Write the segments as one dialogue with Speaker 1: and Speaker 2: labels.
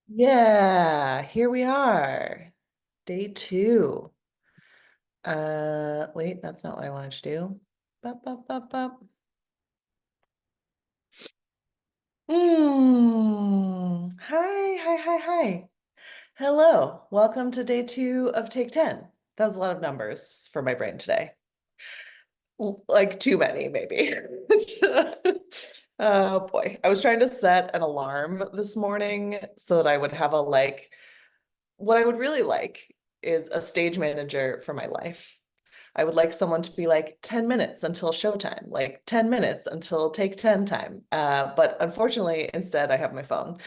Speaker 1: Yeah, here we are. Day two. Wait, that's not what I wanted to do. Bup, bup, bup, bup. Hi. Hello. Welcome to day two of Take 10. That was a lot of numbers for my brain today. Like too many, maybe. Oh boy. I was trying to set an alarm this morning so that I would have what I would really like is a stage manager for my life. I would like someone to be like 10 minutes until showtime, like 10 minutes until take 10 time. But unfortunately, instead, I have my phone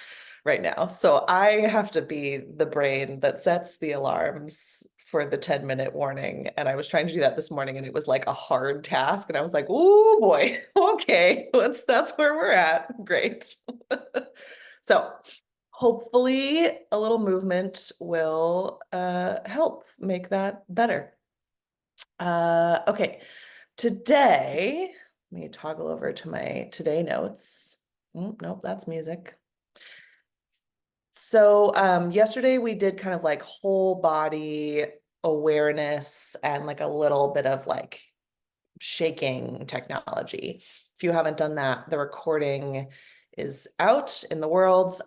Speaker 1: right now. So I have to be the brain that sets the alarms for the 10-minute warning. And I was trying to do that this morning and it was like a hard task. And I was like, oh boy, okay, that's where we're at. Great. So hopefully a little movement will help make that better. Okay, today, let me toggle over to my today notes. Nope, that's music. So yesterday we did kind of like whole body awareness and like a little bit of like shaking technology. If you haven't done that, the recording is out in the world.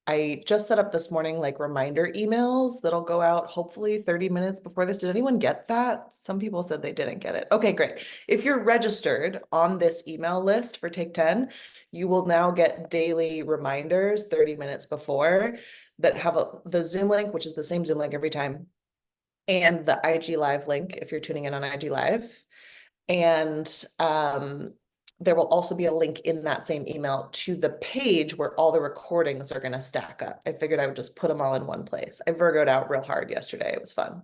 Speaker 1: I just set up this morning like reminder emails that'll go out hopefully 30 minutes before this. Did anyone get that? Some people said they didn't get it. Okay, great. If you're registered on this email list for Take 10, you will now get daily reminders 30 minutes before that have the Zoom link, which is the same Zoom link every time, and the IG Live link if you're tuning in on IG Live. And there will also be a link in that same email to the page where all the recordings are going to stack up. I figured I would just put them all in one place. I Virgoed out real hard yesterday. It was fun.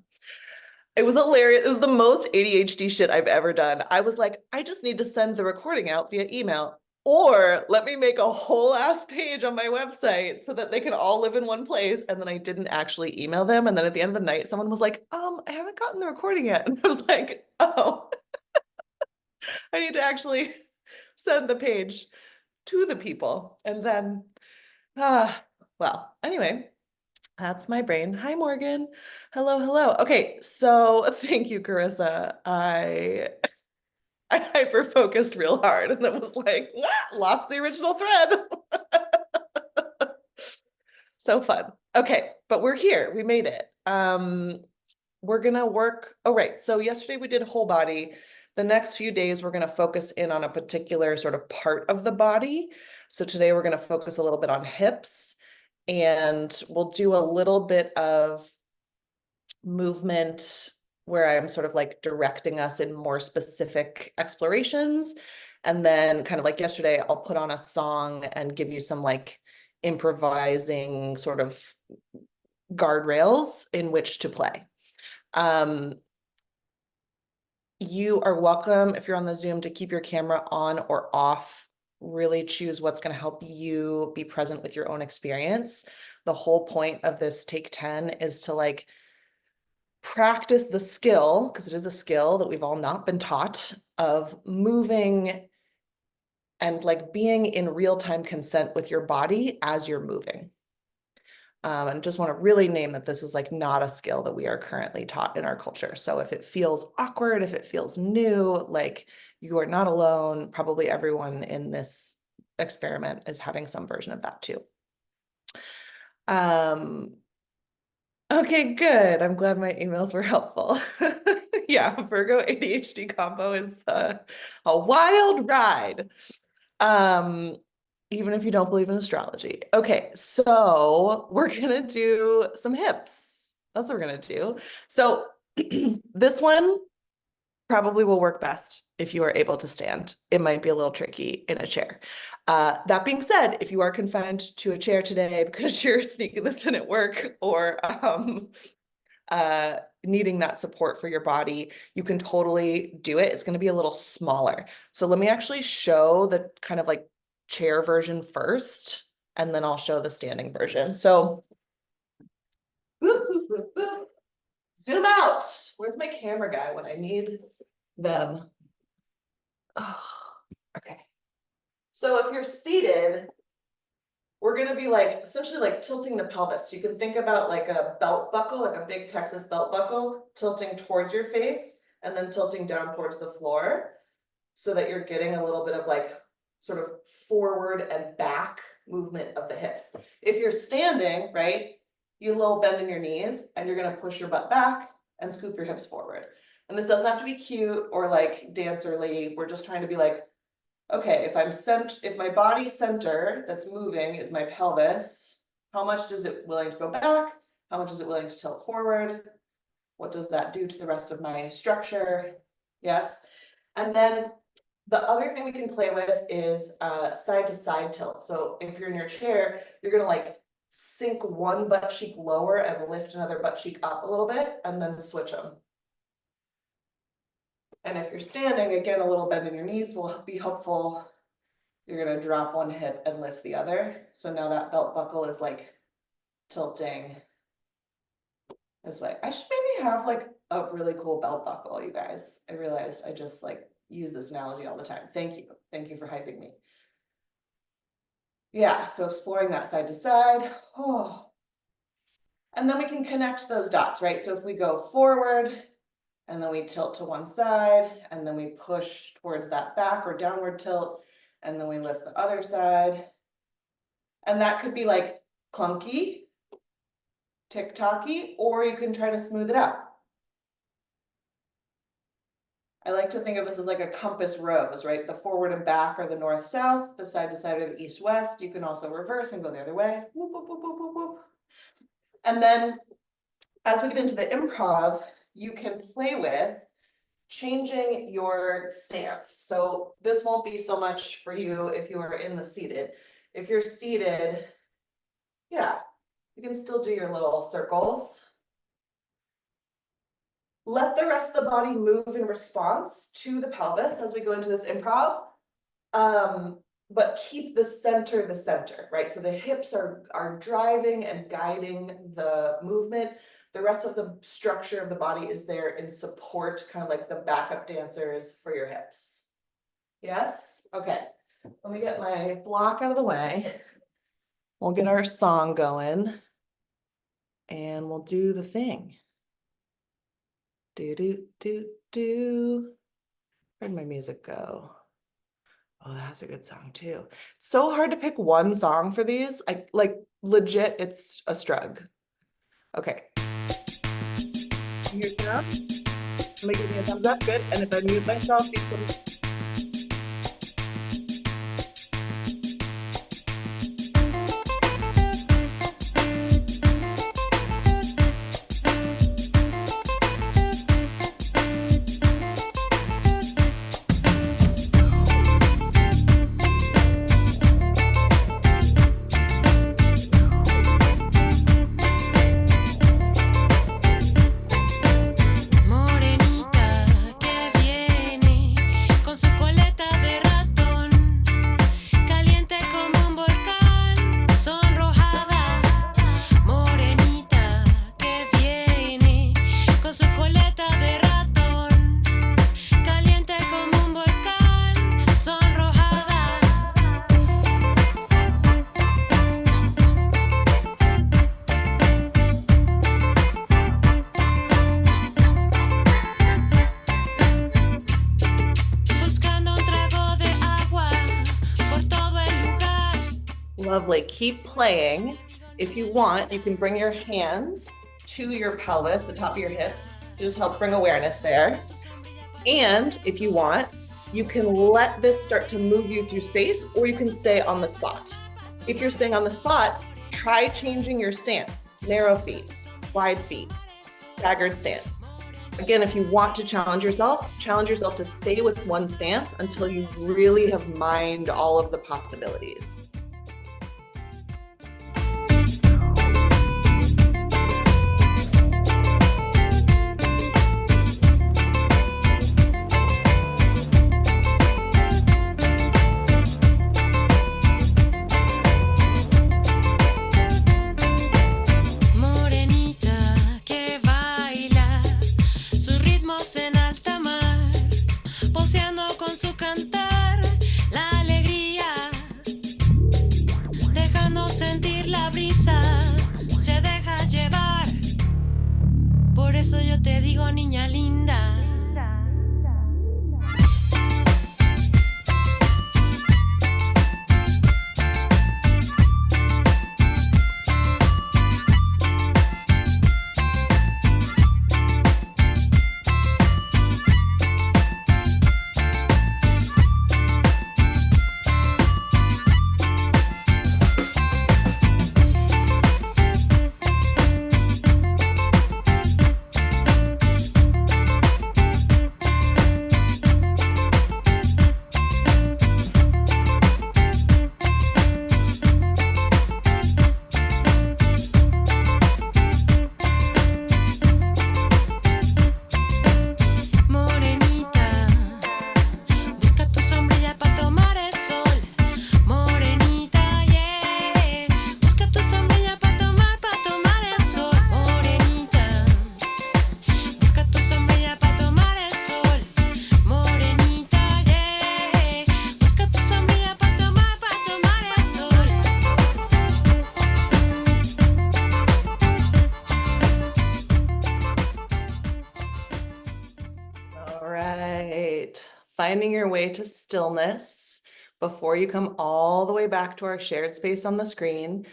Speaker 1: It was hilarious. It was the most ADHD shit I've ever done. I was like, I just need to send the recording out via email. Or let me make a whole ass page on my website so that they can all live in one place. And then I didn't actually email them. And then at the end of the night, someone was like, I haven't gotten the recording yet. And I was like, oh, I need to actually send the page to the people. And then, well, anyway, that's my brain. Hi, Morgan. Hello. Okay, so thank you, Carissa. I hyper focused real hard and then was like, lost the original thread. So fun. Okay, but we're here. We made it. We're gonna work. Oh, right. So yesterday we did whole body. The next few days we're gonna focus in on a particular sort of part of the body. So today we're gonna focus a little bit on hips, and we'll do a little bit of movement where I'm sort of like directing us in more specific explorations. And then kind of like yesterday, I'll put on a song and give you some like improvising sort of guardrails in which to play. Um, you are welcome, if you're on the Zoom, to keep your camera on or off. Really choose what's going to help you be present with your own experience. The whole point of this Take 10 is to like practice the skill, because it is a skill that we've all not been taught, of moving and like being in real-time consent with your body as you're moving. And just want to really name that this is like not a skill that we are currently taught in our culture. So if it feels awkward, if it feels new, like you are not alone, probably everyone in this experiment is having some version of that too. Um, okay, good. I'm glad my emails were helpful. Yeah, Virgo ADHD combo is a wild ride. Um, even if you don't believe in astrology. Okay, so we're gonna do some hips. That's what we're gonna do. So this one probably will work best if you are able to stand. It might be a little tricky in a chair. That being said, if you are confined to a chair today because you're sneaking this in at work or needing that support for your body, you can totally do it. It's going to be a little smaller. So let me actually show the kind of like chair version first, and then I'll show the standing version. So boop, boop, boop, boop. Zoom out. Where's my camera guy when I need them? Oh, okay. So if you're seated, we're gonna be like essentially like tilting the pelvis. So you can think about like a belt buckle, like a big Texas belt buckle, tilting towards your face and then tilting down towards the floor so that you're getting a little bit of like sort of forward and back movement of the hips. If you're standing, right, you little bend in your knees and you're gonna push your butt back and scoop your hips forward. And this doesn't have to be cute or like dancerly. We're just trying to be like, okay, if my body center that's moving is my pelvis, how much is it willing to go back? How much is it willing to tilt forward? What does that do to the rest of my structure? Yes. And then the other thing we can play with is side to side tilt. So if you're in your chair, you're gonna like sink one butt cheek lower and lift another butt cheek up a little bit and then switch them. And if you're standing, again, a little bend in your knees will be helpful. You're gonna drop one hip and lift the other. So now that belt buckle is like tilting this way. I should maybe have like a really cool belt buckle, you guys. I realized I just like use this analogy all the time. Thank you. Thank you for hyping me. Yeah, so exploring that side to side. Oh. And then we can connect those dots, right? So if we go forward and then we tilt to one side and then we push towards that back or downward tilt and then we lift the other side. And that could be like clunky, tick-tocky, or you can try to smooth it out. I like to think of this as like a compass rose, right? The forward and back are the north-south, the side to side are the east-west. You can also reverse and go the other way. Whoop, whoop, whoop, whoop, whoop, whoop. And then as we get into the improv, you can play with changing your stance. So this won't be so much for you if you are in the seated. If you're seated, yeah, you can still do your little circles. Let the rest of the body move in response to the pelvis as we go into this improv, but keep the center, right? So the hips are driving and guiding the movement. The rest of the structure of the body is there in support, kind of like the backup dancers for your hips. Yes? Okay, let me get my block out of the way. We'll get our song going and we'll do the thing. Do, do, do, do. Where'd my music go? Oh, that's a good song too. It's so hard to pick one song for these. I like legit, it's a struggle. Okay. Here's now. Somebody give me a thumbs up, good. And if I mute myself, lovely. Keep playing. If you want, you can bring your hands to your pelvis, the top of your hips, to just help bring awareness there. And if you want, you can let this start to move you through space, or you can stay on the spot. If you're staying on the spot, try changing your stance. Narrow feet, wide feet, staggered stance. Again, if you want to challenge yourself to stay with one stance until you really have mined all of the possibilities.
Speaker 2: eso yo te digo, niña linda. Morenita, busca tu sombrilla para tomar el sol. Morenita, yeah. Busca tu sombrilla para tomar el sol. Morenita, busca tu sombrilla para tomar el sol. Morenita, yeah. Busca tu sombrilla para tomar el sol.
Speaker 1: All right. Finding your way to stillness before you come all the way back to our shared space on the screen.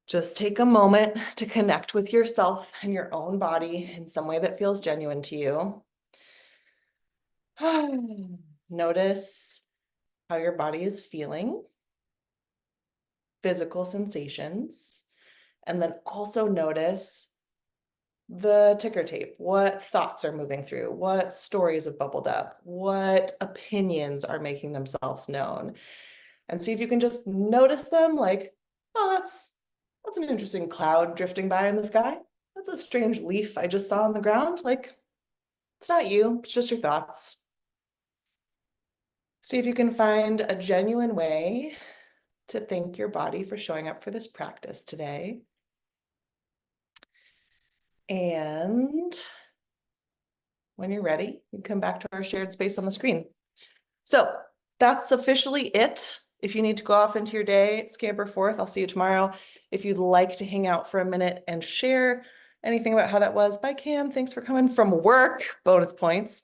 Speaker 1: Just take a moment to connect with yourself and your own body in some way that feels genuine to you. Notice how your body is feeling, physical sensations, and then also notice the ticker tape. What thoughts are moving through? What stories have bubbled up? What opinions are making themselves known? And see if you can just notice them, like, oh, that's an interesting cloud drifting by in the sky. That's a strange leaf I just saw on the ground. Like, it's not you, it's just your thoughts. See if you can find a genuine way to thank your body for showing up for this practice today. And when you're ready, you can come back to our shared space on the screen. So that's officially it. If you need to go off into your day, scamper forth. I'll see you tomorrow. If you'd like to hang out for a minute and share anything about how that was, bye Cam, thanks for coming from work, bonus points.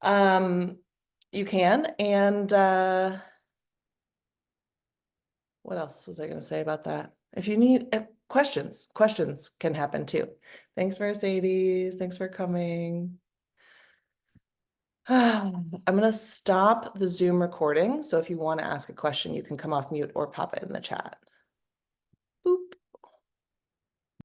Speaker 1: You can. And what else was I going to say about that? If you need questions can happen too. Thanks, Mercedes. Thanks for coming. I'm going to stop the Zoom recording. So if you want to ask a question, you can come off mute or pop it in the chat.